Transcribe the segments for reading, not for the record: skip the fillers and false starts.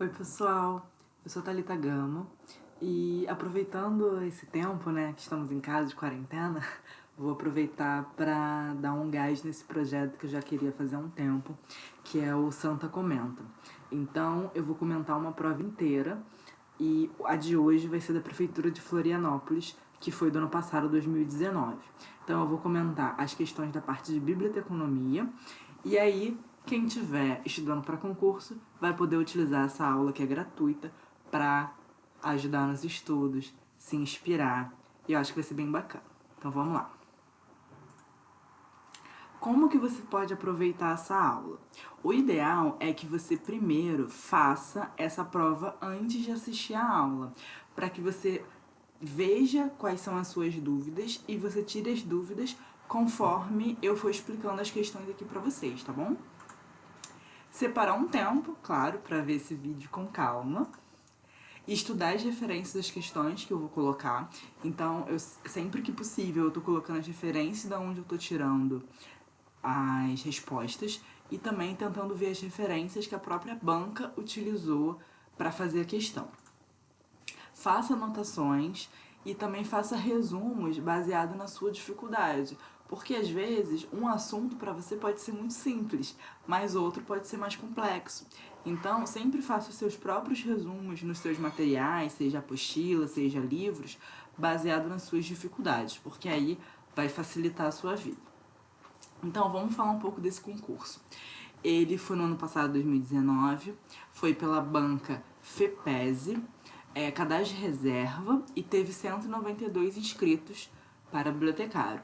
Oi pessoal, eu sou Thalita Gama e aproveitando esse tempo, né, que estamos em casa de quarentena, vou aproveitar para dar um gás nesse projeto que eu já queria fazer há um tempo, que é o Santa Comenta. Então eu vou comentar uma prova inteira e a de hoje vai ser da Prefeitura de Florianópolis, que foi do ano passado, 2019. Então eu vou comentar as questões da parte de biblioteconomia e aí quem estiver estudando para concurso vai poder utilizar essa aula que é gratuita para ajudar nos estudos, se inspirar. E eu acho que vai ser bem bacana. Então vamos lá. Como que você pode aproveitar essa aula? O ideal é que você primeiro faça essa prova antes de assistir a aula, para que você veja quais são as suas dúvidas e você tire as dúvidas conforme eu for explicando as questões aqui para vocês, tá bom? Separar um tempo, claro, para ver esse vídeo com calma. Estudar as referências das questões que eu vou colocar. Então, sempre que possível, eu tô colocando as referências de onde eu tô tirando as respostas e também tentando ver as referências que a própria banca utilizou para fazer a questão. Faça anotações e também faça resumos baseado na sua dificuldade, porque às vezes um assunto para você pode ser muito simples, mas outro pode ser mais complexo. Então, sempre faça os seus próprios resumos nos seus materiais, seja apostila, seja livros, baseado nas suas dificuldades, porque aí vai facilitar a sua vida. Então, vamos falar um pouco desse concurso. Ele foi no ano passado, 2019, foi pela banca FEPESE, cadastro de reserva, e teve 192 inscritos para bibliotecário.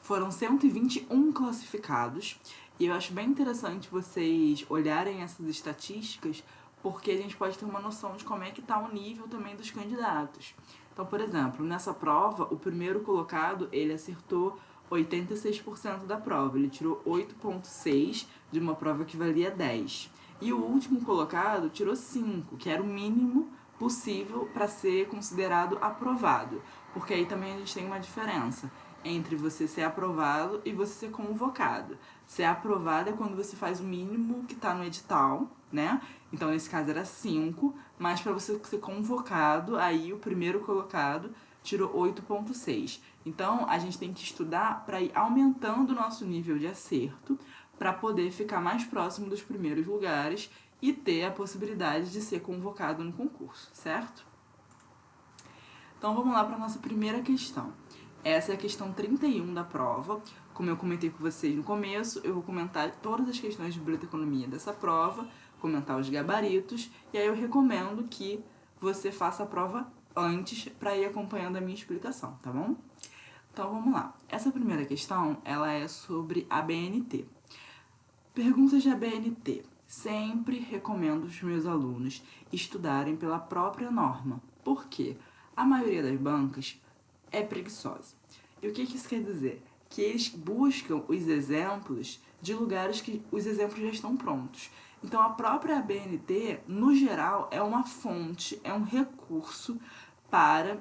Foram 121 classificados, e eu acho bem interessante vocês olharem essas estatísticas, porque a gente pode ter uma noção de como é que está o nível também dos candidatos. Então, por exemplo, nessa prova, o primeiro colocado, ele acertou 86% da prova, ele tirou 8,6 de uma prova que valia 10. E o último colocado tirou 5, que era o mínimo possível para ser considerado aprovado, porque aí também a gente tem uma diferença entre você ser aprovado e você ser convocado. Ser aprovado é quando você faz o mínimo que está no edital, né? Então, nesse caso era 5, mas para você ser convocado, aí o primeiro colocado tirou 8,6. Então, a gente tem que estudar para ir aumentando o nosso nível de acerto, para poder ficar mais próximo dos primeiros lugares e ter a possibilidade de ser convocado no concurso, certo? Então, vamos lá para a nossa primeira questão. Essa é a questão 31 da prova. Como eu comentei com vocês no começo, eu vou comentar todas as questões de biblioteconomia dessa prova, comentar os gabaritos, e aí eu recomendo que você faça a prova antes para ir acompanhando a minha explicação, tá bom? Então vamos lá. Essa primeira questão, ela é sobre a BNT. Perguntas de ABNT. Sempre recomendo os meus alunos estudarem pela própria norma. Por quê? A maioria das bancas é preguiçosa. E o que isso quer dizer? Que eles buscam os exemplos de lugares que os exemplos já estão prontos. Então, a própria ABNT, no geral, é uma fonte, é um recurso para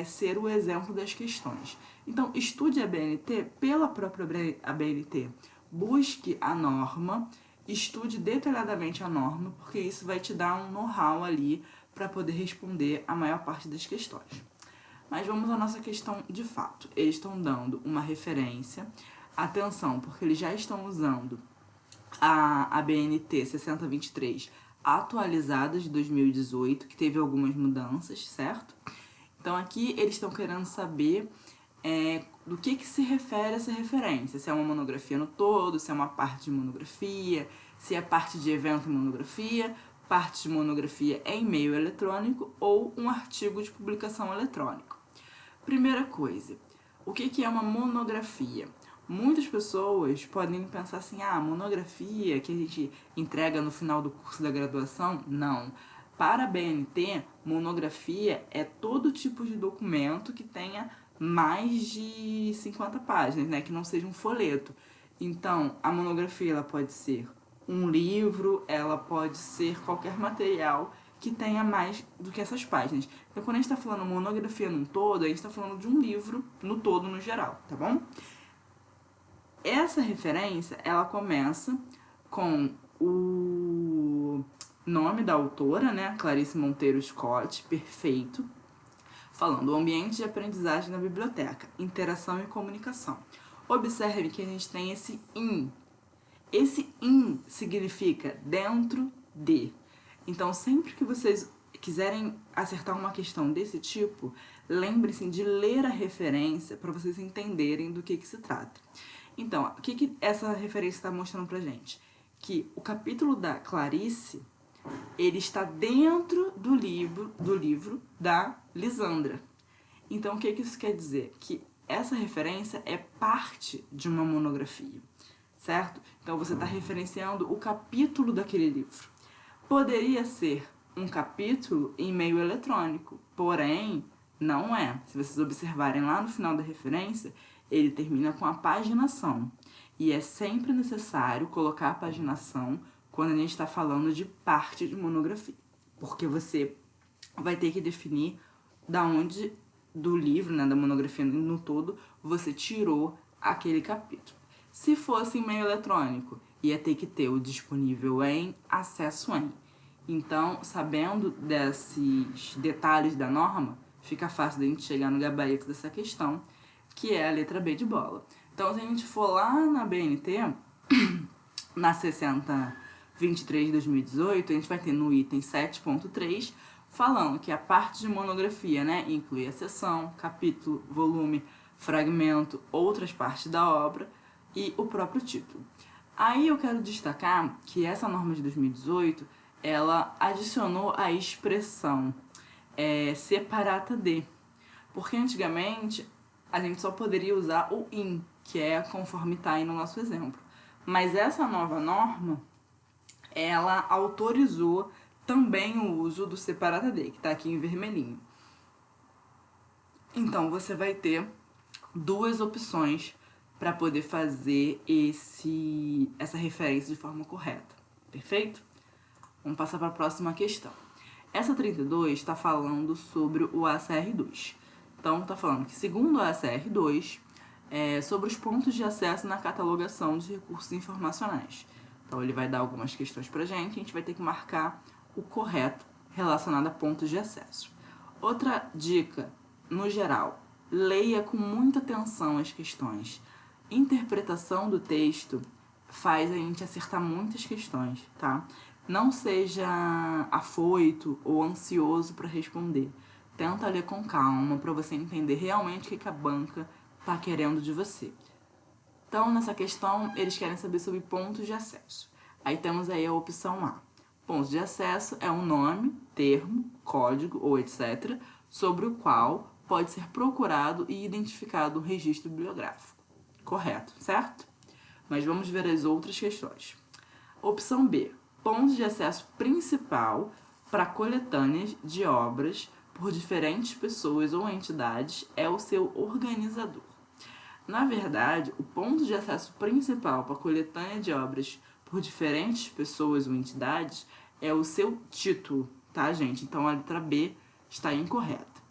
ser o exemplo das questões. Então, estude a ABNT pela própria ABNT. Busque a norma, estude detalhadamente a norma, porque isso vai te dar um know-how ali para poder responder a maior parte das questões. Mas vamos à nossa questão de fato. Eles estão dando uma referência. Atenção, porque eles já estão usando a BNT 6023 atualizada de 2018, que teve algumas mudanças, certo? Então aqui eles estão querendo saber do que se refere essa referência. Se é uma monografia no todo, se é uma parte de monografia, se é parte de evento em monografia, parte de monografia em e-mail eletrônico ou um artigo de publicação eletrônica. Primeira coisa, o que é uma monografia? Muitas pessoas podem pensar assim, monografia que a gente entrega no final do curso da graduação? Não. Para a BNT, monografia é todo tipo de documento que tenha mais de 50 páginas, né? Que não seja um folheto. Então, a monografia ela pode ser um livro, ela pode ser qualquer material que tenha mais do que essas páginas. Então, quando a gente está falando monografia no todo, a gente está falando de um livro no todo, no geral, tá bom? Essa referência, ela começa com o nome da autora, né? Clarice Monteiro Scott, perfeito. Falando o ambiente de aprendizagem na biblioteca, interação e comunicação. Observe que a gente tem esse in. Esse in significa dentro de. Então, sempre que vocês quiserem acertar uma questão desse tipo, lembre-se de ler a referência para vocês entenderem do que se trata. Então, o que essa referência está mostrando pra gente? Que o capítulo da Clarice, ele está dentro do livro da Lisandra. Então, o que isso quer dizer? Que essa referência é parte de uma monografia, certo? Então, você está referenciando o capítulo daquele livro. Poderia ser um capítulo em meio eletrônico, porém, não é. Se vocês observarem lá no final da referência, ele termina com a paginação. E é sempre necessário colocar a paginação quando a gente está falando de parte de monografia. Porque você vai ter que definir da onde do livro, né, da monografia no todo, você tirou aquele capítulo. Se fosse em meio eletrônico, ia ter que ter o disponível em, acesso em. Então, sabendo desses detalhes da norma, fica fácil de a gente chegar no gabarito dessa questão, que é a letra B de bola. Então, se a gente for lá na BNT, na 6023 de 2018, a gente vai ter no item 7.3, falando que a parte de monografia, né, inclui a seção, capítulo, volume, fragmento, outras partes da obra e o próprio título. Aí eu quero destacar que essa norma de 2018, ela adicionou a expressão separata de, porque antigamente a gente só poderia usar o in, que é conforme está aí no nosso exemplo. Mas essa nova norma, ela autorizou também o uso do separata de, que está aqui em vermelhinho. Então, você vai ter duas opções para poder fazer essa referência de forma correta. Perfeito? Vamos passar para a próxima questão. Essa 32 está falando sobre o ACR2. Então, está falando que, segundo o ACR2, sobre os pontos de acesso na catalogação de recursos informacionais. Então, ele vai dar algumas questões para a gente vai ter que marcar o correto relacionado a pontos de acesso. Outra dica, no geral, leia com muita atenção as questões. Interpretação do texto faz a gente acertar muitas questões, tá? Não seja afoito ou ansioso para responder. Tenta ler com calma para você entender realmente o que a banca está querendo de você. Então, nessa questão, eles querem saber sobre pontos de acesso. Aí temos aí a opção A. Pontos de acesso é um nome, termo, código ou etc., sobre o qual pode ser procurado e identificado um registro bibliográfico. Correto, certo? Mas vamos ver as outras questões. Opção B. Ponto de acesso principal para coletâneas de obras por diferentes pessoas ou entidades é o seu organizador. Na verdade, o ponto de acesso principal para coletânea de obras por diferentes pessoas ou entidades é o seu título, tá, gente? Então, a letra B está incorreta.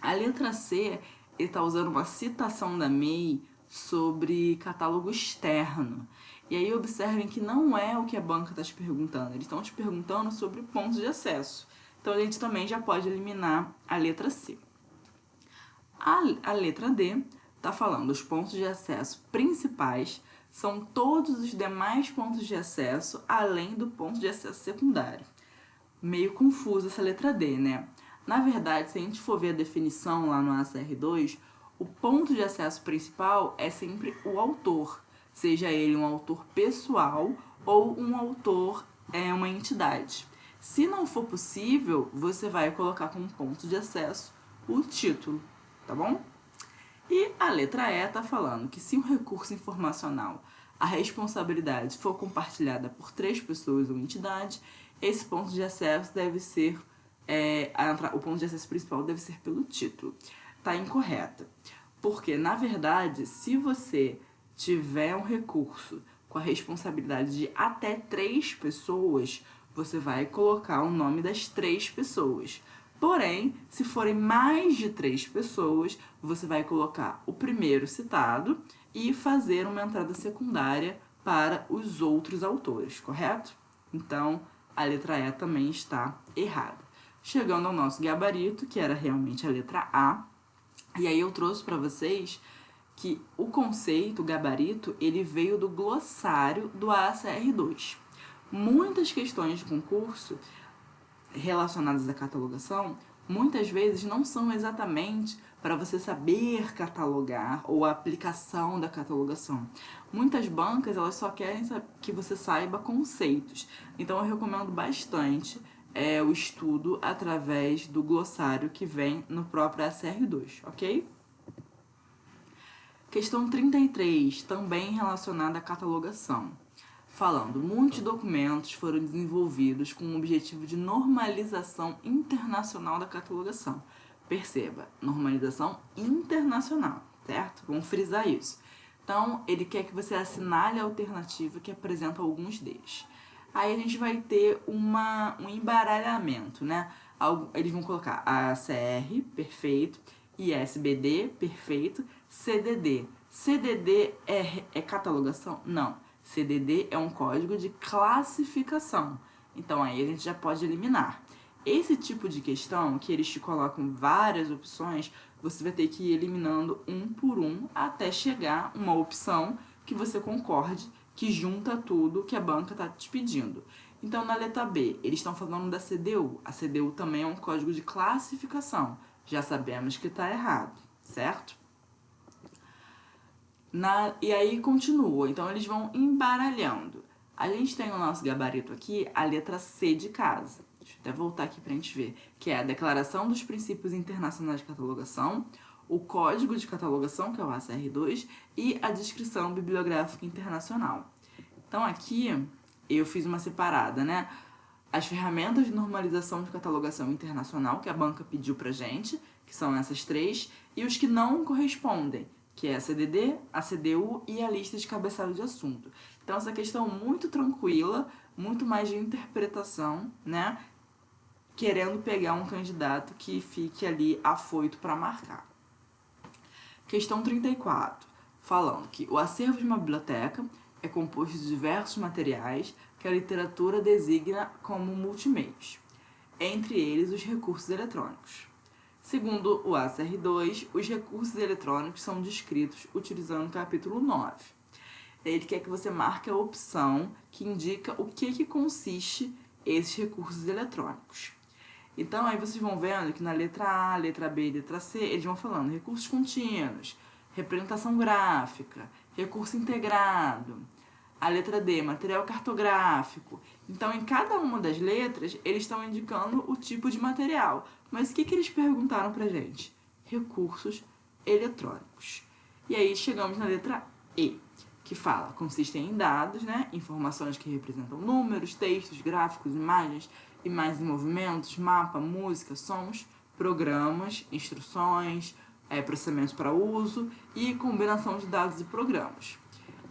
A letra C, ele está usando uma citação da MEI sobre catálogo externo. E aí, observem que não é o que a banca está te perguntando. Eles estão te perguntando sobre pontos de acesso. Então, a gente também já pode eliminar a letra C. A letra D está falando os pontos de acesso principais são todos os demais pontos de acesso, além do ponto de acesso secundário. Meio confuso essa letra D, né? Na verdade, se a gente for ver a definição lá no ACR2, o ponto de acesso principal é sempre o autor, seja ele um autor pessoal ou um autor uma entidade. Se não for possível, você vai colocar como ponto de acesso o título, tá bom? E a letra E está falando que se um recurso informacional, a responsabilidade for compartilhada por 3 pessoas ou entidade, esse ponto de acesso deve ser, o ponto de acesso principal deve ser pelo título. Está incorreta. Porque, na verdade, se você tiver um recurso com a responsabilidade de até 3 pessoas, você vai colocar o nome das 3 pessoas. Porém, se forem mais de 3 pessoas, você vai colocar o primeiro citado e fazer uma entrada secundária para os outros autores, correto? Então, a letra E também está errada. Chegando ao nosso gabarito, que era realmente a letra A, e aí eu trouxe para vocês que o conceito, o gabarito, ele veio do glossário do ACR2. Muitas questões de concurso relacionadas à catalogação, muitas vezes não são exatamente para você saber catalogar ou a aplicação da catalogação. Muitas bancas, elas só querem que você saiba conceitos. Então eu recomendo bastante o estudo através do glossário que vem no próprio ACR2, ok? Questão 33, também relacionada à catalogação. Falando, muitos documentos foram desenvolvidos com o objetivo de normalização internacional da catalogação. Perceba, normalização internacional, certo? Vamos frisar isso. Então, ele quer que você assinale a alternativa que apresenta alguns deles. Aí a gente vai ter um embaralhamento, né? Eles vão colocar ACR, perfeito, ISBD, perfeito, CDD. CDD é catalogação? Não. CDD é um código de classificação. Então, aí a gente já pode eliminar. Esse tipo de questão, que eles te colocam várias opções, você vai ter que ir eliminando um por um até chegar uma opção que você concorde, que junta tudo que a banca está te pedindo. Então, na letra B, eles estão falando da CDU. A CDU também é um código de classificação. Já sabemos que está errado, certo? E aí continua, então eles vão embaralhando. A gente tem no nosso gabarito aqui a letra C de casa. Deixa eu até voltar aqui pra gente ver. Que é a Declaração dos Princípios Internacionais de Catalogação, o Código de Catalogação, que é o ACR2, e a Descrição Bibliográfica Internacional. Então aqui eu fiz uma separada, né? As ferramentas de normalização de catalogação internacional que a banca pediu pra gente, que são essas três, e os que não correspondem, que é a CDD, a CDU e a lista de cabeçalho de assunto. Então, essa questão muito tranquila, muito mais de interpretação, né? Querendo pegar um candidato que fique ali afoito para marcar. Questão 34, falando que o acervo de uma biblioteca é composto de diversos materiais que a literatura designa como multimeios, entre eles os recursos eletrônicos. Segundo o ACR2, os recursos eletrônicos são descritos utilizando o capítulo 9. Ele quer que você marque a opção que indica o que consiste esses recursos eletrônicos. Então, aí vocês vão vendo que na letra A, letra B e letra C, eles vão falando recursos contínuos, representação gráfica, recurso integrado. A letra D, material cartográfico. Então, em cada uma das letras, eles estão indicando o tipo de material. Mas o que eles perguntaram pra gente? Recursos eletrônicos. E aí chegamos na letra E, que fala, consistem em dados, né? Informações que representam números, textos, gráficos, imagens em movimentos, mapa, música, sons, programas, instruções, processamentos para uso e combinação de dados e programas.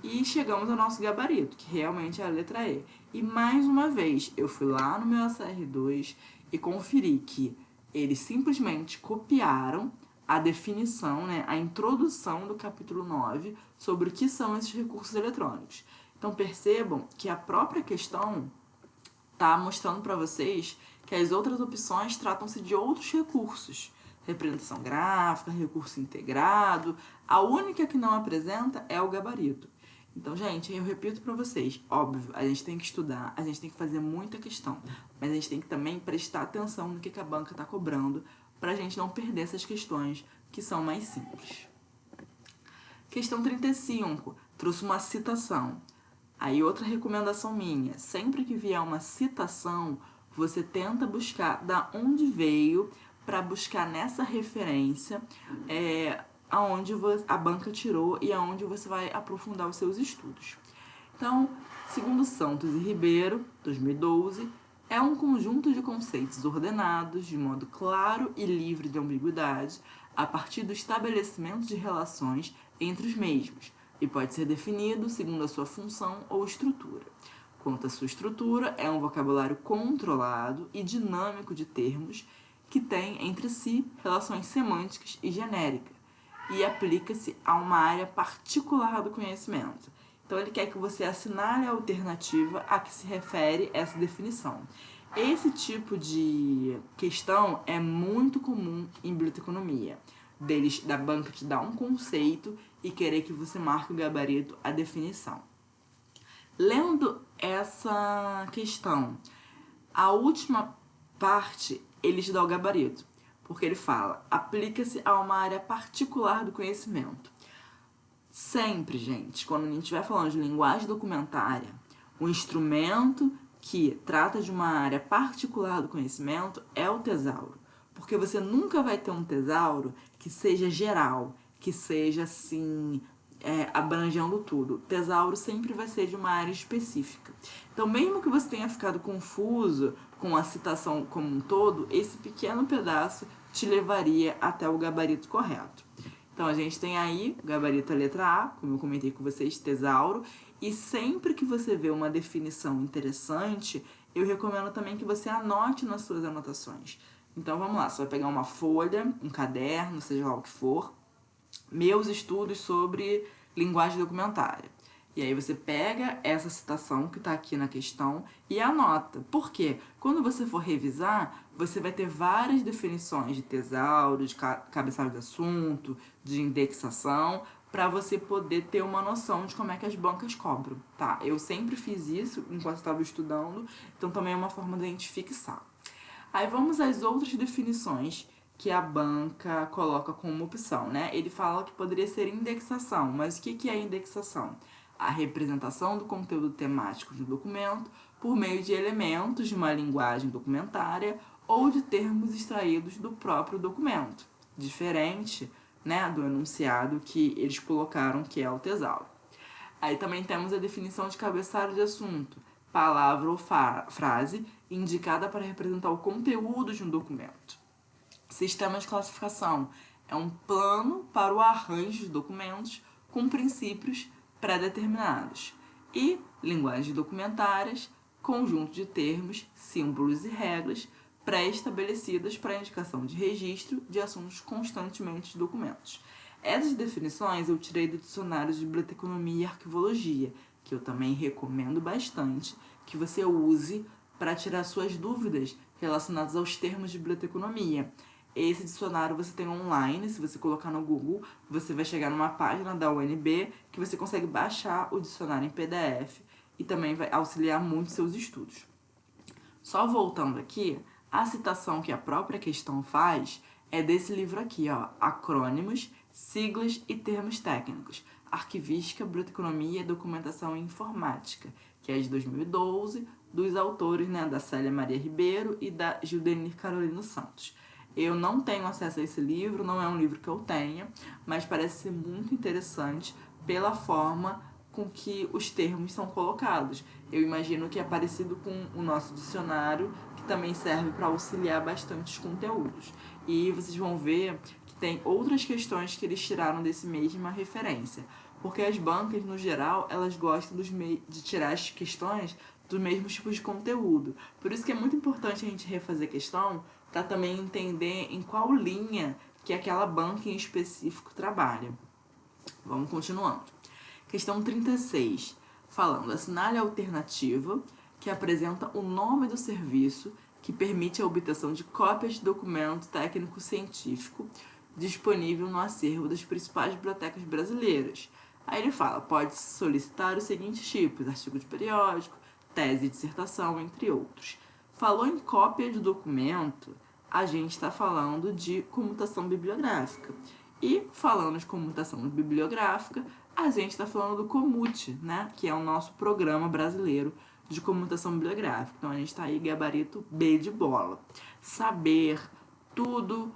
E chegamos ao nosso gabarito, que realmente é a letra E. E mais uma vez, eu fui lá no meu ACR2 e conferi que eles simplesmente copiaram a definição, né, a introdução do capítulo 9 sobre o que são esses recursos eletrônicos. Então percebam que a própria questão está mostrando para vocês que as outras opções tratam-se de outros recursos. Representação gráfica, recurso integrado. A única que não apresenta é o gabarito. Então, gente, eu repito para vocês, óbvio, a gente tem que estudar, a gente tem que fazer muita questão, mas a gente tem que também prestar atenção no que a banca está cobrando para a gente não perder essas questões que são mais simples. Questão 35, trouxe uma citação. Aí outra recomendação minha, sempre que vier uma citação, você tenta buscar da onde veio para buscar nessa referência aonde a banca tirou e aonde você vai aprofundar os seus estudos. Então, segundo Santos e Ribeiro, 2012, é um conjunto de conceitos ordenados de modo claro e livre de ambiguidade a partir do estabelecimento de relações entre os mesmos e pode ser definido segundo a sua função ou estrutura. Quanto à sua estrutura, é um vocabulário controlado e dinâmico de termos que tem entre si relações semânticas e genéricas e aplica-se a uma área particular do conhecimento. Então ele quer que você assinale a alternativa a que se refere essa definição. Esse tipo de questão é muito comum em biblioteconomia. Da banca te dar um conceito e querer que você marque o gabarito a definição. Lendo essa questão, a última parte ele te dá o gabarito, porque ele fala: aplica-se a uma área particular do conhecimento. Sempre, gente, quando a gente estiver falando de linguagem documentária, o instrumento que trata de uma área particular do conhecimento é o tesauro. Porque você nunca vai ter um tesauro que seja geral, que seja assim, abrangendo tudo. O tesauro sempre vai ser de uma área específica. Então, mesmo que você tenha ficado confuso com a citação como um todo, esse pequeno pedaço te levaria até o gabarito correto. Então, a gente tem aí o gabarito a letra A, como eu comentei com vocês, tesauro. E sempre que você vê uma definição interessante, eu recomendo também que você anote nas suas anotações. Então, vamos lá, você vai pegar uma folha, um caderno, seja lá o que for, meus estudos sobre linguagem documentária. E aí você pega essa citação que está aqui na questão e anota. Por quê? Quando você for revisar, você vai ter várias definições de tesauro, de cabeçalho de assunto, de indexação, para você poder ter uma noção de como é que as bancas cobram, tá? Eu sempre fiz isso enquanto estava estudando, então também é uma forma de a gente fixar. Aí vamos às outras definições que a banca coloca como opção, né? Ele fala que poderia ser indexação, mas o que é indexação? A representação do conteúdo temático do documento por meio de elementos de uma linguagem documentária ou de termos extraídos do próprio documento, diferente, né, do enunciado que eles colocaram, que é o tesauro. Aí também temos a definição de cabeçalho de assunto, palavra ou frase indicada para representar o conteúdo de um documento. Sistema de classificação é um plano para o arranjo de documentos com princípios pré-determinados. E linguagens documentárias, conjunto de termos, símbolos e regras pré-estabelecidas para a indicação de registro de assuntos constantemente de documentos. Essas definições eu tirei do dicionário de biblioteconomia e arquivologia, que eu também recomendo bastante que você use para tirar suas dúvidas relacionadas aos termos de biblioteconomia. Esse dicionário você tem online, se você colocar no Google, você vai chegar numa página da UNB que você consegue baixar o dicionário em PDF e também vai auxiliar muito seus estudos. Só voltando aqui, a citação que a própria questão faz é desse livro aqui, ó, Acrônimos, Siglas e Termos Técnicos, Arquivística, Biblioteconomia, Documentação e Informática, que é de 2012, dos autores, né, da Célia Maria Ribeiro e da Gildenir Carolino Santos. Eu não tenho acesso a esse livro, não é um livro que eu tenha, mas parece ser muito interessante pela forma com que os termos são colocados. Eu imagino que é parecido com o nosso dicionário, que também serve para auxiliar bastante os conteúdos. E vocês vão ver que tem outras questões que eles tiraram desse mesma referência. Porque as bancas, no geral, elas gostam de tirar as questões dos mesmos tipos de conteúdo. Por isso que é muito importante a gente refazer a questão para também entender em qual linha que aquela banca em específico trabalha. Vamos continuando. Questão 36, falando: assinale a alternativa que apresenta o nome do serviço que permite a obtenção de cópias de documento técnico-científico disponível no acervo das principais bibliotecas brasileiras. Aí ele fala: pode solicitar os seguintes tipos: artigo de periódico, tese e dissertação, entre outros. Falou em cópia de documento, a gente está falando de comutação bibliográfica. E falando de comutação bibliográfica, a gente está falando do Comute, né? Que é o nosso programa brasileiro de comutação bibliográfica. Então a gente está aí gabarito B de bola. Saber tudo,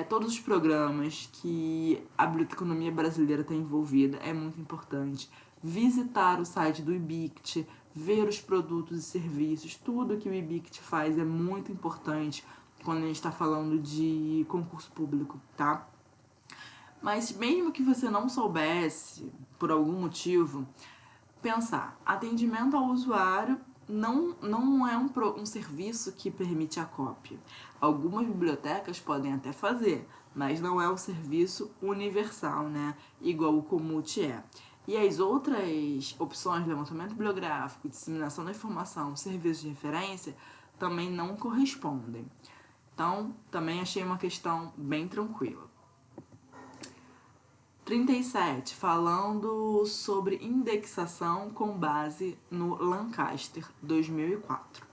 todos os programas que a biblioteconomia brasileira está envolvida é muito importante. Visitar o site do IBICT, ver os produtos e serviços, tudo que o IBICT faz é muito importante quando a gente está falando de concurso público, tá? Mas mesmo que você não soubesse, por algum motivo, pensar: atendimento ao usuário não é um serviço que permite a cópia. Algumas bibliotecas podem até fazer, mas não é um serviço universal, né? Igual o Comute é. E as outras opções, levantamento bibliográfico, disseminação da informação, serviços de referência, também não correspondem. Então, também achei uma questão bem tranquila. 37, falando sobre indexação com base no Lancaster 2004.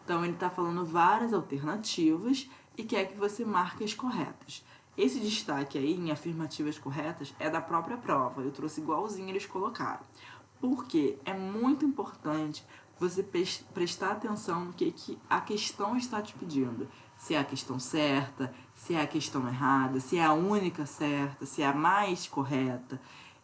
Então, ele está falando várias alternativas e quer que você marque as corretas. Esse destaque aí em afirmativas corretas é da própria prova, eu trouxe igualzinho eles colocaram. Porque é muito importante você prestar atenção no que a questão está te pedindo. Se é a questão certa, se é a questão errada, se é a única certa, se é a mais correta.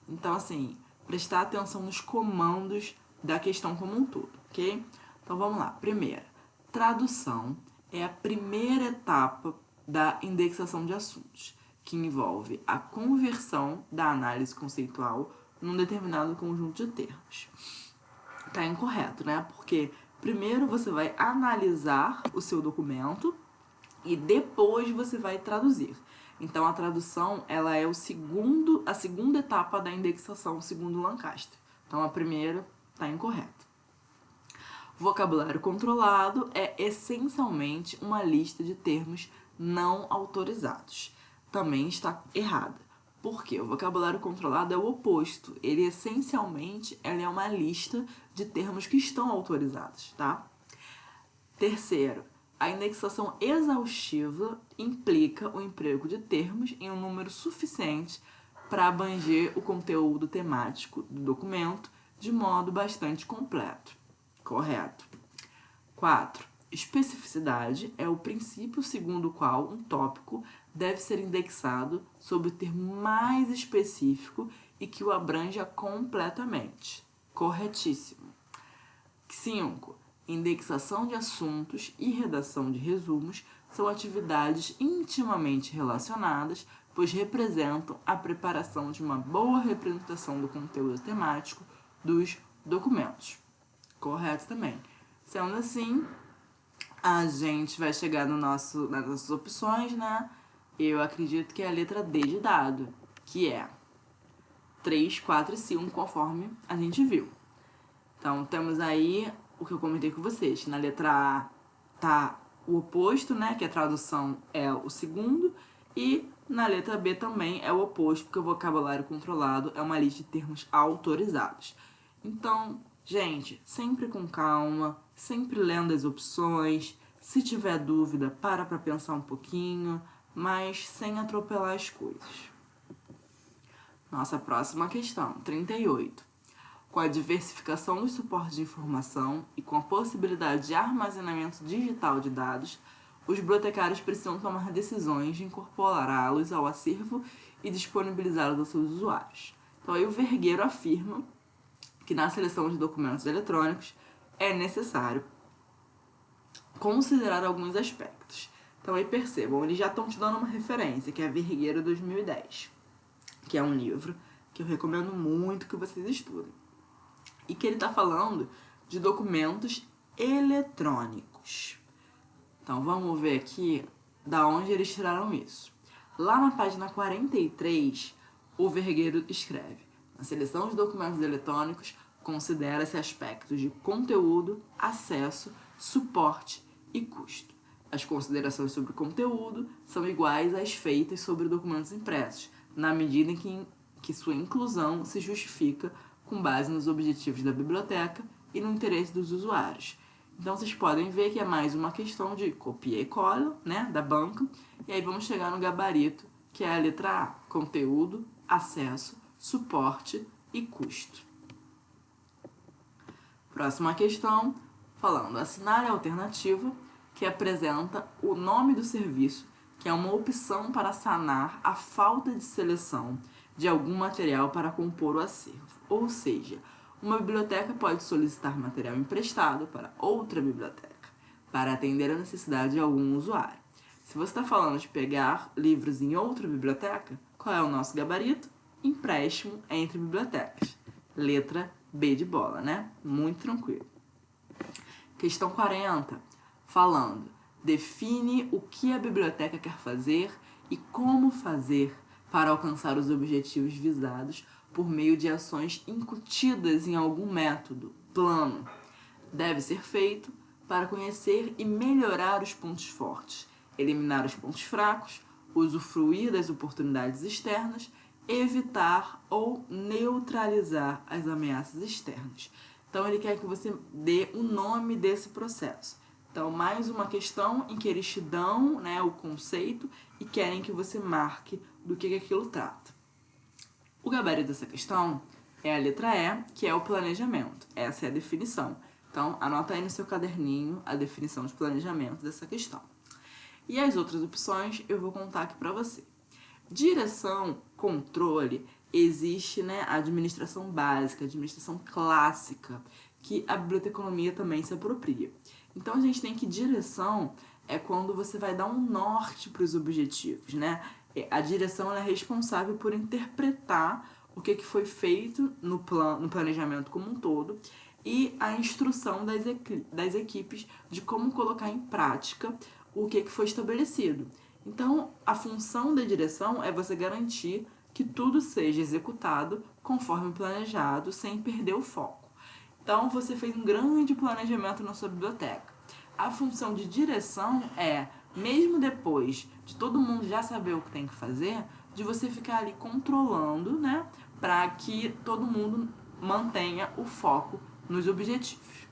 Então, assim, prestar atenção nos comandos da questão como um todo, ok? Então, vamos lá. Primeira, tradução é a primeira etapa da indexação de assuntos, que envolve a conversão da análise conceitual num determinado conjunto de termos. Tá incorreto, né? Porque primeiro você vai analisar o seu documento e depois você vai traduzir. Então, a tradução ela é a segunda etapa da indexação, segundo Lancaster. Então, a primeira está incorreta. Vocabulário controlado é essencialmente uma lista de termos não autorizados. Também está errada. Por quê? O vocabulário controlado é o oposto. Ele essencialmente é uma lista de termos que estão autorizados, tá? Terceiro, a indexação exaustiva implica o emprego de termos em um número suficiente para abranger o conteúdo temático do documento de modo bastante completo. Correto. 4. Especificidade é o princípio segundo o qual um tópico deve ser indexado sobre o termo mais específico e que o abranja completamente. Corretíssimo. 5. Indexação de assuntos e redação de resumos são atividades intimamente relacionadas, pois representam a preparação de uma boa representação do conteúdo temático dos documentos. Correto também. Sendo assim, a gente vai chegar nas nossas opções, né? Eu acredito que é a letra D de dado, que é 3, 4 e 5, conforme a gente viu. Então, temos aí o que eu comentei com vocês. Na letra A tá o oposto, né? Que a tradução é o segundo. E na letra B também é o oposto, porque o vocabulário controlado é uma lista de termos autorizados. Então, gente, sempre com calma, sempre lendo as opções. Se tiver dúvida, para pensar um pouquinho, mas sem atropelar as coisas. Nossa próxima questão, 38. Com a diversificação dos suportes de informação e com a possibilidade de armazenamento digital de dados, os bibliotecários precisam tomar decisões de incorporá-los ao acervo e disponibilizá-los aos seus usuários. Então, aí o Vergueiro afirma que na seleção de documentos eletrônicos é necessário considerar alguns aspectos. Então, aí percebam, eles já estão te dando uma referência, que é Vergueiro 2010, que é um livro que eu recomendo muito que vocês estudem. E que ele está falando de documentos eletrônicos. Então, vamos ver aqui da onde eles tiraram isso. Lá na página 43, o Vergueiro escreve: na seleção de documentos eletrônicos, considera-se aspectos de conteúdo, acesso, suporte e custo. As considerações sobre conteúdo são iguais às feitas sobre documentos impressos, na medida em que sua inclusão se justifica com base nos objetivos da biblioteca e no interesse dos usuários. Então, vocês podem ver que é mais uma questão de copia e cola, né, da banca, e aí vamos chegar no gabarito, que é a letra A, conteúdo, acesso, suporte e custo. Próxima questão, falando, assinale a alternativa que apresenta o nome do serviço, que é uma opção para sanar a falta de seleção de algum material para compor o acervo. Ou seja, uma biblioteca pode solicitar material emprestado para outra biblioteca, para atender a necessidade de algum usuário. Se você está falando de pegar livros em outra biblioteca, qual é o nosso gabarito? Empréstimo entre bibliotecas. Letra B de bola, né? Muito tranquilo. Questão 40. Falando, define o que a biblioteca quer fazer e como fazer para alcançar os objetivos visados por meio de ações incutidas em algum método, plano. Deve ser feito para conhecer e melhorar os pontos fortes, eliminar os pontos fracos, usufruir das oportunidades externas, evitar ou neutralizar as ameaças externas. Então, ele quer que você dê o nome desse processo. Então, mais uma questão em que eles te dão, né, o conceito e querem que você marque do que aquilo trata. O gabarito dessa questão é a letra E, que é o planejamento. Essa é a definição. Então, anota aí no seu caderninho a definição de planejamento dessa questão. E as outras opções eu vou contar aqui para você. Direção, controle, existe, né, a administração básica, a administração clássica, que a biblioteconomia também se apropria. Então, a gente tem que direção é quando você vai dar um norte para os objetivos, né? A direção ela é responsável por interpretar o que foi feito no planejamento como um todo e a instrução das equipes de como colocar em prática o que foi estabelecido. Então, a função da direção é você garantir que tudo seja executado conforme planejado, sem perder o foco. Então, você fez um grande planejamento na sua biblioteca. A função de direção é, mesmo depois de todo mundo já saber o que tem que fazer, de você ficar ali controlando, né, para que todo mundo mantenha o foco nos objetivos.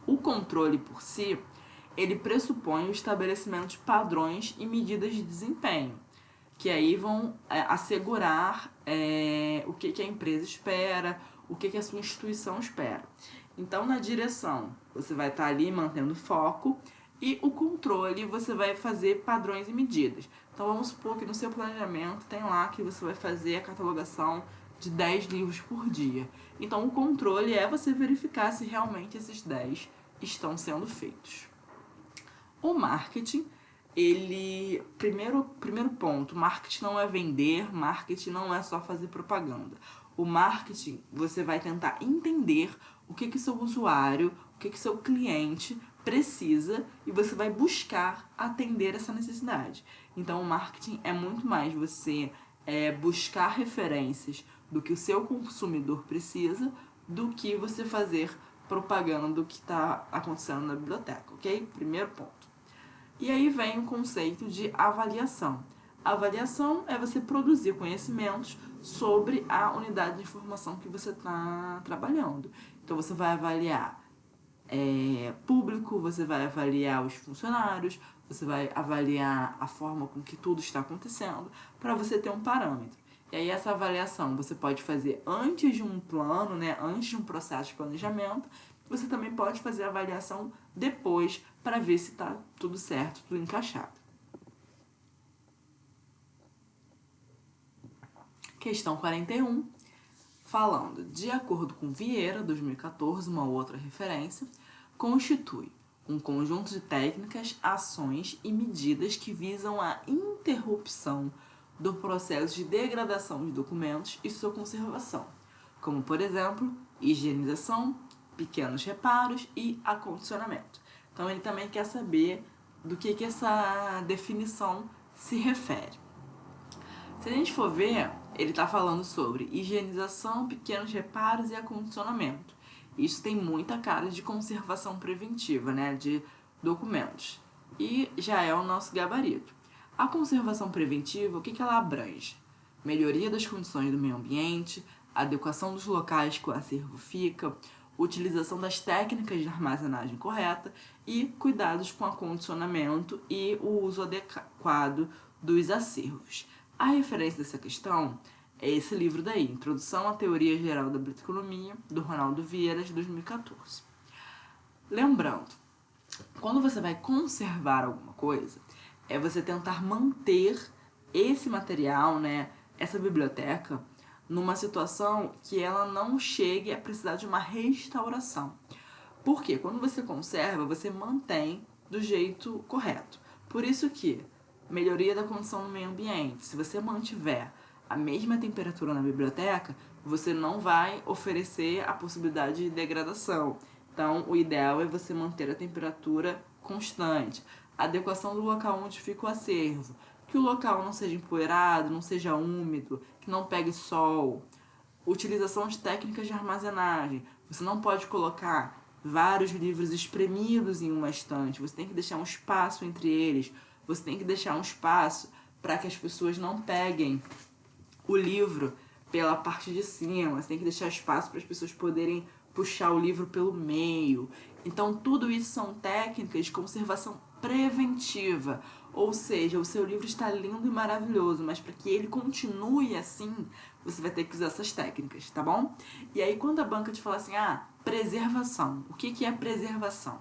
O controle por si, ele pressupõe o estabelecimento de padrões e medidas de desempenho, que aí vão assegurar o que a empresa espera, o que a sua instituição espera. Então, na direção, você vai estar ali mantendo foco e o controle, você vai fazer padrões e medidas. Então, vamos supor que no seu planejamento tem lá que você vai fazer a catalogação de 10 livros por dia. Então, o controle é você verificar se realmente esses 10 estão sendo feitos. O marketing, ele... Primeiro ponto, marketing não é vender, marketing não é só fazer propaganda. O marketing, você vai tentar entender o que seu usuário, o que seu cliente precisa e você vai buscar atender essa necessidade. Então, o marketing é muito mais você buscar referências do que o seu consumidor precisa do que você fazer propaganda do que está acontecendo na biblioteca, ok? Primeiro ponto. E aí vem o conceito de avaliação. A avaliação é você produzir conhecimentos sobre a unidade de informação que você está trabalhando. Então, você vai avaliar público, você vai avaliar os funcionários, você vai avaliar a forma com que tudo está acontecendo, para você ter um parâmetro. E aí, essa avaliação você pode fazer antes de um plano, né, antes de um processo de planejamento. Você também pode fazer a avaliação depois, para ver se está tudo certo, tudo encaixado. Questão 41, falando, de acordo com Vieira, 2014, uma outra referência, constitui um conjunto de técnicas, ações e medidas que visam a interrupção do processo de degradação de documentos e sua conservação, como, por exemplo, higienização, pequenos reparos e acondicionamento. Então, ele também quer saber do que essa definição se refere. Se a gente for ver, ele está falando sobre higienização, pequenos reparos e acondicionamento. Isso tem muita cara de conservação preventiva, né, de documentos. E já é o nosso gabarito. A conservação preventiva, o que ela abrange? Melhoria das condições do meio ambiente, adequação dos locais que o acervo fica, utilização das técnicas de armazenagem correta e cuidados com acondicionamento e o uso adequado dos acervos. A referência dessa questão é esse livro daí, Introdução à Teoria Geral da Biblioteconomia, do Ronaldo Vieira, de 2014. Lembrando, quando você vai conservar alguma coisa, é você tentar manter esse material, né, essa biblioteca, numa situação que ela não chegue a precisar de uma restauração. Por quê? Quando você conserva, você mantém do jeito correto. Por isso que melhoria da condição do meio ambiente. Se você mantiver a mesma temperatura na biblioteca, você não vai oferecer a possibilidade de degradação. Então, o ideal é você manter a temperatura constante. A adequação do local onde fica o acervo. Que o local não seja empoeirado, não seja úmido, que não pegue sol. Utilização de técnicas de armazenagem. Você não pode colocar vários livros espremidos em uma estante. Você tem que deixar um espaço entre eles. Você tem que deixar um espaço para que as pessoas não peguem o livro pela parte de cima. Você tem que deixar espaço para as pessoas poderem puxar o livro pelo meio. Então, tudo isso são técnicas de conservação preventiva. Ou seja, o seu livro está lindo e maravilhoso, mas para que ele continue assim, você vai ter que usar essas técnicas, tá bom? E aí, quando a banca te fala assim, preservação. O que é preservação?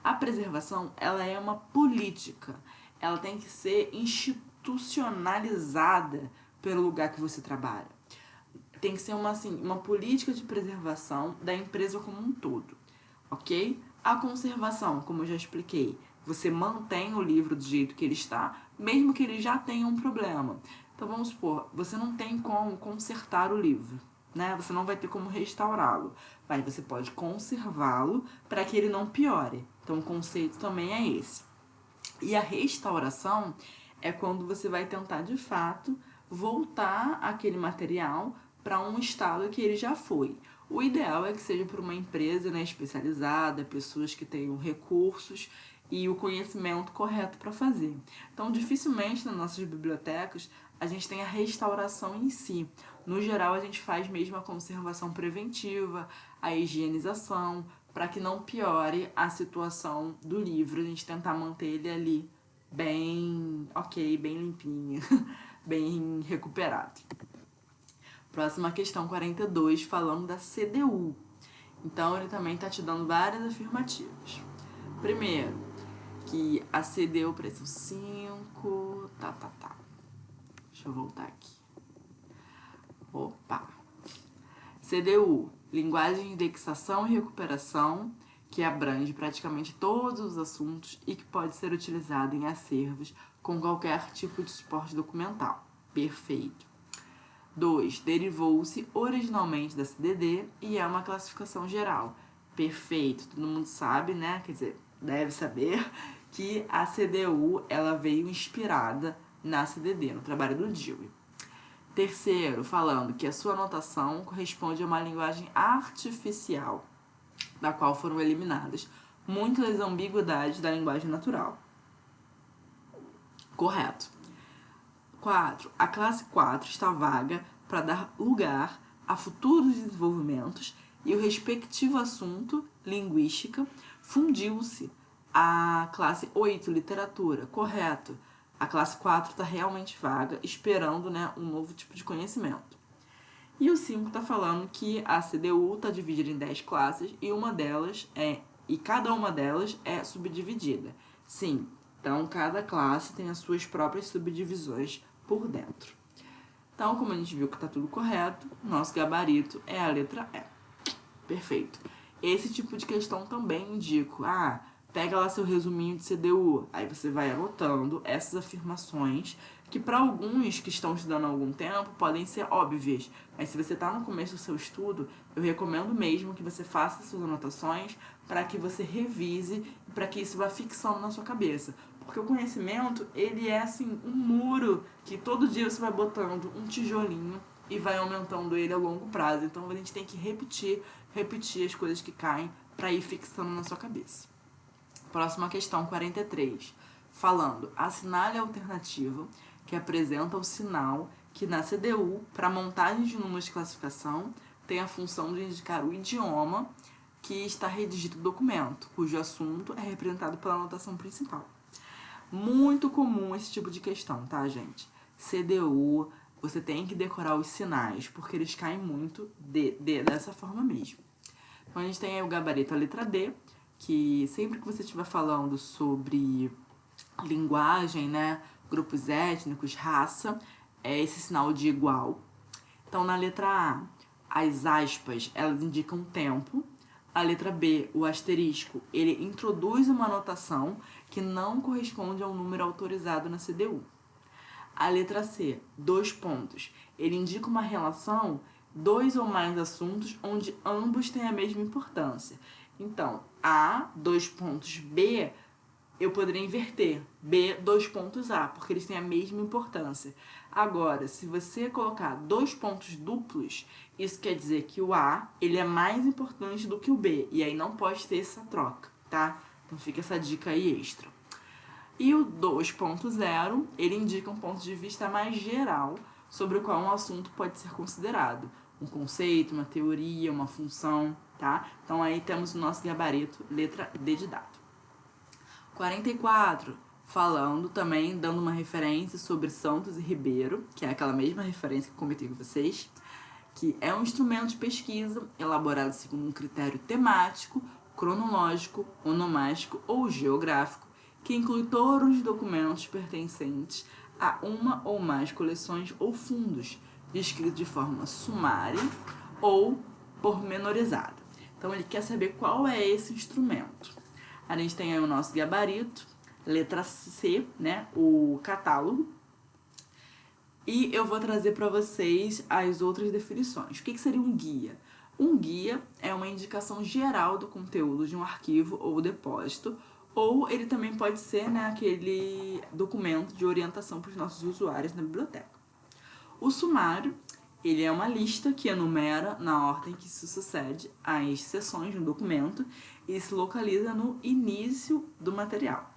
A preservação, ela é uma política. Ela tem que ser institucionalizada pelo lugar que você trabalha. Tem que ser uma política de preservação da empresa como um todo, ok? A conservação, como eu já expliquei, você mantém o livro do jeito que ele está, mesmo que ele já tenha um problema. Então vamos supor, você não tem como consertar o livro, né? Você não vai ter como restaurá-lo, mas você pode conservá-lo para que ele não piore. Então o conceito também é esse. E a restauração é quando você vai tentar de fato voltar aquele material para um estado que ele já foi. O ideal é que seja por uma empresa, né, especializada, pessoas que tenham recursos e o conhecimento correto para fazer. Então, dificilmente nas nossas bibliotecas a gente tem a restauração em si. No geral, a gente faz mesmo a conservação preventiva, a higienização, para que não piore a situação do livro. A gente tentar manter ele ali bem bem limpinho, bem recuperado. Próxima questão 42, falando da CDU. Então, ele também está te dando várias afirmativas. Primeiro, que a CDU preço 5, Deixa eu voltar aqui. Opa! CDU, linguagem de indexação e recuperação, que abrange praticamente todos os assuntos e que pode ser utilizado em acervos com qualquer tipo de suporte documental. Perfeito. 2. Derivou-se originalmente da CDD e é uma classificação geral. Perfeito. Todo mundo sabe, né? Quer dizer, deve saber que a CDU ela veio inspirada na CDD, no trabalho do Dewey. Terceiro, falando que a sua anotação corresponde a uma linguagem artificial, da qual foram eliminadas muitas ambiguidades da linguagem natural. Correto. 4. A classe 4 está vaga para dar lugar a futuros desenvolvimentos e o respectivo assunto, linguística, fundiu-se a classe 8, literatura. Correto. A classe 4 está realmente vaga, esperando, né, um novo tipo de conhecimento. E o 5 está falando que a CDU está dividida em 10 classes e cada uma delas é subdividida. Sim, então cada classe tem as suas próprias subdivisões por dentro. Então, como a gente viu que está tudo correto, nosso gabarito é a letra E. Perfeito. Esse tipo de questão também indico. Pega lá seu resuminho de CDU. Aí você vai anotando essas afirmações que para alguns que estão estudando há algum tempo podem ser óbvias. Mas se você está no começo do seu estudo, eu recomendo mesmo que você faça suas anotações para que você revise e para que isso vá fixando na sua cabeça. Porque o conhecimento, ele é assim, um muro que todo dia você vai botando um tijolinho e vai aumentando ele a longo prazo. Então a gente tem que repetir as coisas que caem para ir fixando na sua cabeça. Próxima questão, 43. Falando, assinale a alternativa que apresenta o sinal que na CDU, para montagem de números de classificação, tem a função de indicar o idioma que está redigido no documento, cujo assunto é representado pela anotação principal. Muito comum esse tipo de questão, tá, gente? CDU, você tem que decorar os sinais, porque eles caem muito dessa forma mesmo. Então, a gente tem aí o gabarito, a letra D, que sempre que você estiver falando sobre linguagem, né, grupos étnicos, raça, é esse sinal de igual. Então, na letra A, as aspas, elas indicam tempo. A letra B, o asterisco, ele introduz uma anotação que não corresponde ao número autorizado na CDU. A letra C, 2 pontos, ele indica uma relação, 2 ou mais assuntos onde ambos têm a mesma importância. Então, A, 2 pontos, B, eu poderia inverter B, 2 pontos A, porque eles têm a mesma importância. Agora, se você colocar 2 pontos duplos, isso quer dizer que o A, ele é mais importante do que o B, e aí não pode ter essa troca, tá? Então fica essa dica aí extra. E o 2.0, ele indica um ponto de vista mais geral sobre o qual um assunto pode ser considerado. Um conceito, uma teoria, uma função, tá? Então aí temos o nosso gabarito, letra D de dado. 44, falando também, dando uma referência sobre Santos e Ribeiro, que é aquela mesma referência que eu comentei com vocês, que é um instrumento de pesquisa elaborado segundo um critério temático, cronológico, onomástico ou geográfico, que inclui todos os documentos pertencentes a uma ou mais coleções ou fundos, descritos de forma sumária ou pormenorizada. Então, ele quer saber qual é esse instrumento. A gente tem aí o nosso gabarito, letra C, né, o catálogo. E eu vou trazer para vocês as outras definições. O que seria um guia? Um guia é uma indicação geral do conteúdo de um arquivo ou depósito, ou ele também pode ser, né, aquele documento de orientação para os nossos usuários na biblioteca. O sumário, ele é uma lista que enumera na ordem que se sucede as seções de um documento e se localiza no início do material.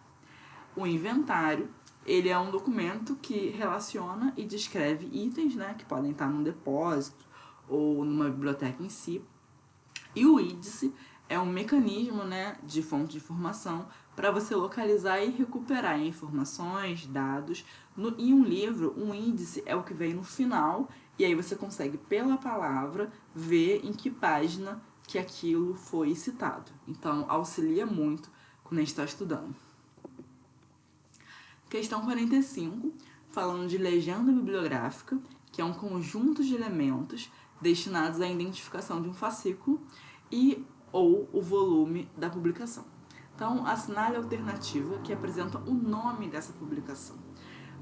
O inventário, ele é um documento que relaciona e descreve itens, né, que podem estar num depósito ou numa biblioteca em si. E o índice é um mecanismo, né, de fonte de informação para você localizar e recuperar informações, dados. Em um livro, um índice é o que vem no final, e aí você consegue, pela palavra, ver em que página que aquilo foi citado. Então, auxilia muito quando a gente está estudando. Questão 45, falando de legenda bibliográfica, que é um conjunto de elementos destinados à identificação de um fascículo e ou o volume da publicação. Então, assinale a alternativa que apresenta o nome dessa publicação.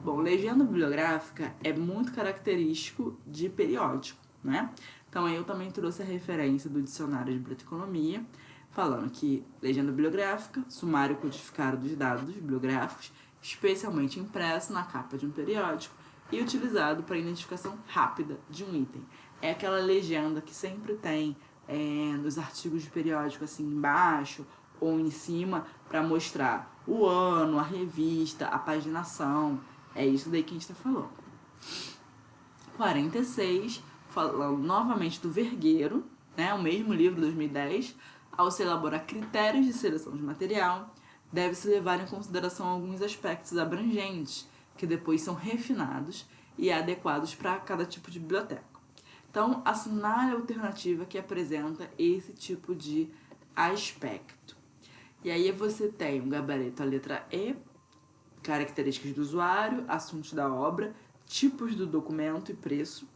Bom, legenda bibliográfica é muito característico de periódico, né? Então, eu também trouxe a referência do dicionário de biblioteconomia, falando que legenda bibliográfica, sumário codificado dos dados bibliográficos, especialmente impresso na capa de um periódico e utilizado para identificação rápida de um item. É aquela legenda que sempre tem nos artigos de periódico, assim, embaixo ou em cima, para mostrar o ano, a revista, a paginação. É isso daí que a gente está falando. 46, falando novamente do Vergueiro, né, o mesmo livro, 2010, ao se elaborar critérios de seleção de material, deve-se levar em consideração alguns aspectos abrangentes, que depois são refinados e adequados para cada tipo de biblioteca. Então, assinale a alternativa que apresenta esse tipo de aspecto. E aí você tem um gabarito, a letra E, características do usuário, assuntos da obra, tipos do documento e preço.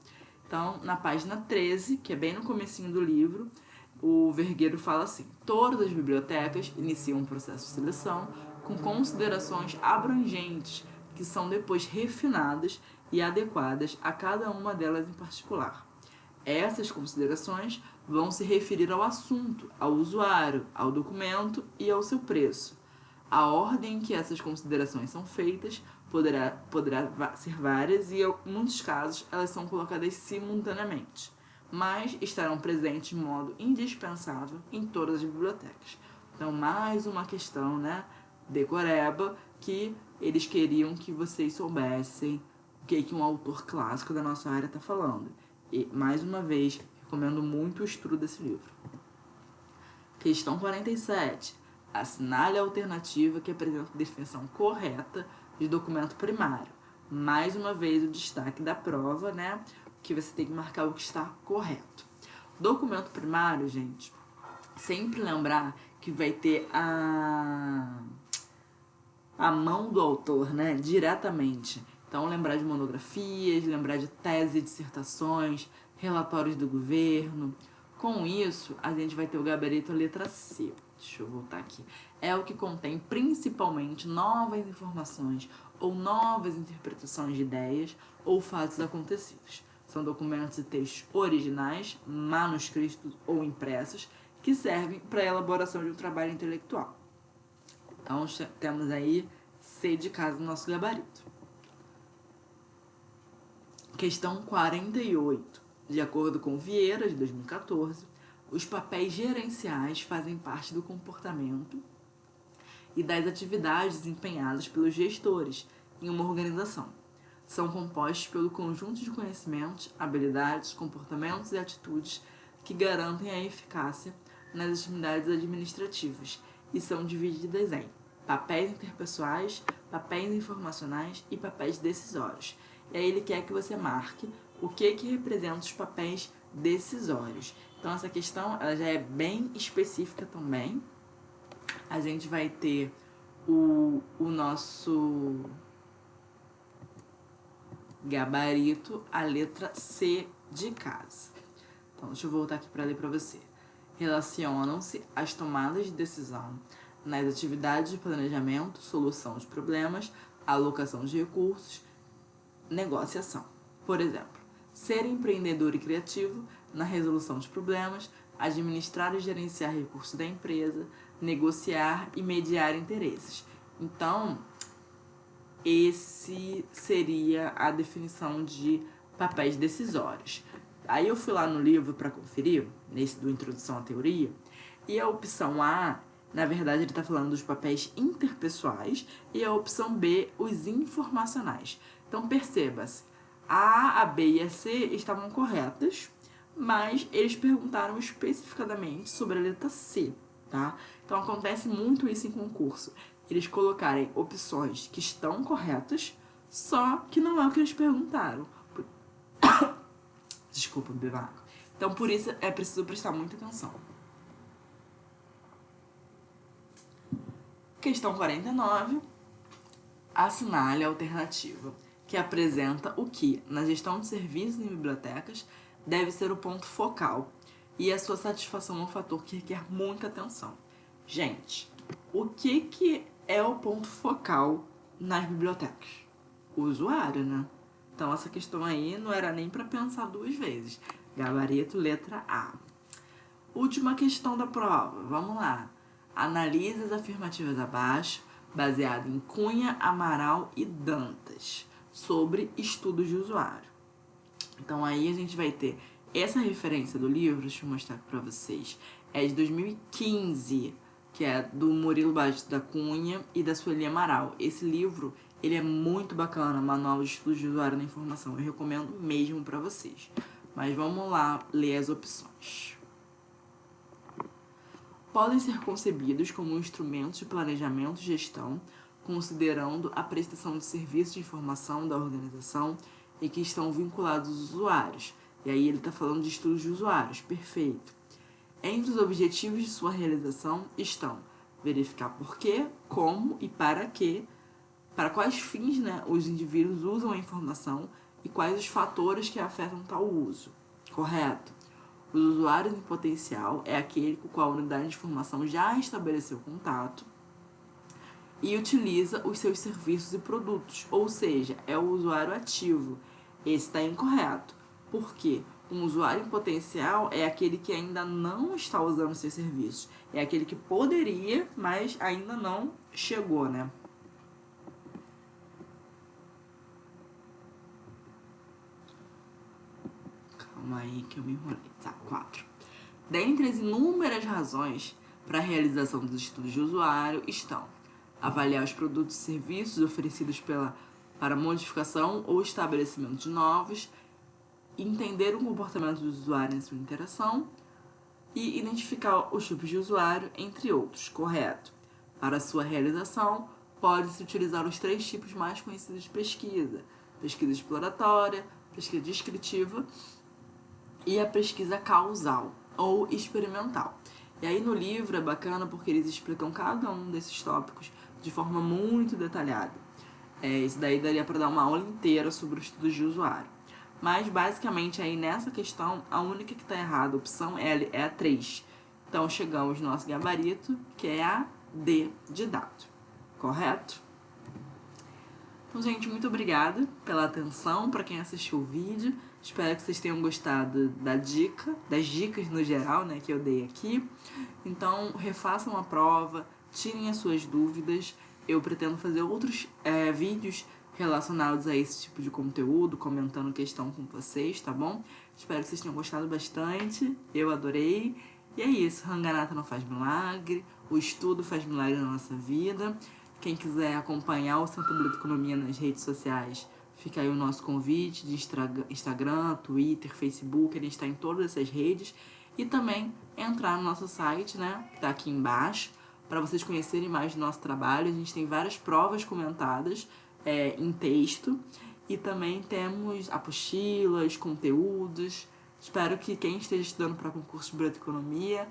Então, na página 13, que é bem no comecinho do livro, o Vergueiro fala assim: todas as bibliotecas iniciam um processo de seleção com considerações abrangentes que são depois refinadas e adequadas a cada uma delas em particular. Essas considerações vão se referir ao assunto, ao usuário, ao documento e ao seu preço. A ordem em que essas considerações são feitas poderá ser várias e, em muitos casos, elas são colocadas simultaneamente, mas estarão presentes de modo indispensável em todas as bibliotecas. Então, mais uma questão, né, decoreba, que eles queriam que vocês soubessem o que um autor clássico da nossa área está falando. E, mais uma vez, recomendo muito o estudo desse livro. Questão 47. Assinale a alternativa que apresenta a definição correta de documento primário. Mais uma vez, o destaque da prova, né? Que você tem que marcar o que está correto. Documento primário, gente, sempre lembrar que vai ter a mão do autor, né? Diretamente. Então, lembrar de monografias, lembrar de tese, dissertações, relatórios do governo. Com isso, a gente vai ter o gabarito letra C. Deixa eu voltar aqui. É o que contém principalmente novas informações ou novas interpretações de ideias ou fatos acontecidos. São documentos e textos originais, manuscritos ou impressos, que servem para a elaboração de um trabalho intelectual. Então, temos aí C de casa no nosso gabarito. Questão 48. De acordo com Vieira, de 2014, os papéis gerenciais fazem parte do comportamento e das atividades desempenhadas pelos gestores em uma organização. São compostos pelo conjunto de conhecimentos, habilidades, comportamentos e atitudes que garantem a eficácia nas atividades administrativas e são divididas em papéis interpessoais, papéis informacionais e papéis decisórios. E aí ele quer que você marque o que representa os papéis decisórios. Então essa questão ela já é bem específica também. A gente vai ter o nosso gabarito, a letra C de casa. Então, deixa eu voltar aqui para ler para você. Relacionam-se as tomadas de decisão nas atividades de planejamento, solução de problemas, alocação de recursos, negociação. Por exemplo, ser empreendedor e criativo na resolução de problemas, administrar e gerenciar recursos da empresa, negociar e mediar interesses. Então, esse seria a definição de papéis decisórios. Aí eu fui lá no livro para conferir, nesse do Introdução à Teoria, e a opção A, na verdade, ele está falando dos papéis interpessoais, e a opção B, os informacionais. Então, perceba-se, a B e a C estavam corretas, mas eles perguntaram especificadamente sobre a letra C, tá? Então, acontece muito isso em concurso. Eles colocarem opções que estão corretas, só que não é o que eles perguntaram. Desculpa, beber água. Então, por isso, é preciso prestar muita atenção. Questão 49. Assinale a alternativa que apresenta o que, na gestão de serviços em bibliotecas, deve ser o ponto focal e a sua satisfação é um fator que requer muita atenção. Gente, o que é o ponto focal nas bibliotecas? O usuário, né? Então, essa questão aí não era nem para pensar duas vezes. Gabarito, letra A. Última questão da prova. Vamos lá. Analise as afirmativas abaixo, baseado em Cunha, Amaral e Dantas, sobre estudos de usuário. Então, aí a gente vai ter essa referência do livro, deixa eu mostrar aqui para vocês, é de 2015, que é do Murilo Bastos da Cunha e da Sueli Amaral. Esse livro, ele é muito bacana, Manual de Estudos de Usuário da Informação. Eu recomendo mesmo para vocês. Mas vamos lá ler as opções. Podem ser concebidos como instrumentos de planejamento e gestão, considerando a prestação de serviços de informação da organização e que estão vinculados aos usuários. E aí ele está falando de estudos de usuários, perfeito. Entre os objetivos de sua realização estão verificar por quê, como e para quais fins, né, os indivíduos usam a informação e quais os fatores que afetam tal uso. Correto? Os usuários em potencial é aquele com o qual a unidade de informação já estabeleceu contato e utiliza os seus serviços e produtos, ou seja, é o usuário ativo. Esse está incorreto. Por quê? Um usuário em potencial é aquele que ainda não está usando seus serviços. É aquele que poderia, mas ainda não chegou, né? Calma aí que eu me enrolei. Tá, 4. Dentre as inúmeras razões para a realização dos estudos de usuário estão avaliar os produtos e serviços oferecidos para modificação ou estabelecimento de novos, entender o comportamento do usuário em sua interação e identificar os tipos de usuário, entre outros. Correto? Para sua realização, pode-se utilizar os 3 tipos mais conhecidos de pesquisa: pesquisa exploratória, pesquisa descritiva e a pesquisa causal ou experimental. E aí no livro é bacana porque eles explicam cada um desses tópicos de forma muito detalhada. Isso daí daria para dar uma aula inteira sobre os estudos de usuário. Mas basicamente aí nessa questão, a única que está errada, a opção L, é a 3. Então chegamos no nosso gabarito, que é a D de dado. Correto? Então, gente, muito obrigada pela atenção, para quem assistiu o vídeo. Espero que vocês tenham gostado das dicas no geral, né, que eu dei aqui. Então, refaçam a prova, tirem as suas dúvidas. Eu pretendo fazer outros vídeos relacionados a esse tipo de conteúdo, comentando questão com vocês, tá bom? Espero que vocês tenham gostado bastante, eu adorei. E é isso, Ranganatha não faz milagre, o estudo faz milagre na nossa vida. Quem quiser acompanhar o Centro Brito Economia nas redes sociais, fica aí o nosso convite de Instagram, Twitter, Facebook, a gente está em todas essas redes. E também entrar no nosso site, né, que tá aqui embaixo, para vocês conhecerem mais do nosso trabalho. A gente tem várias provas comentadas em texto e também temos apostilas, conteúdos. Espero que quem esteja estudando para concurso de Bioeconomia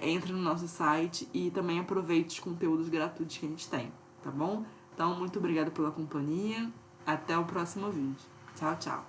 entre no nosso site e também aproveite os conteúdos gratuitos que a gente tem, tá bom? Então, muito obrigada pela companhia. Até o próximo vídeo. Tchau, tchau.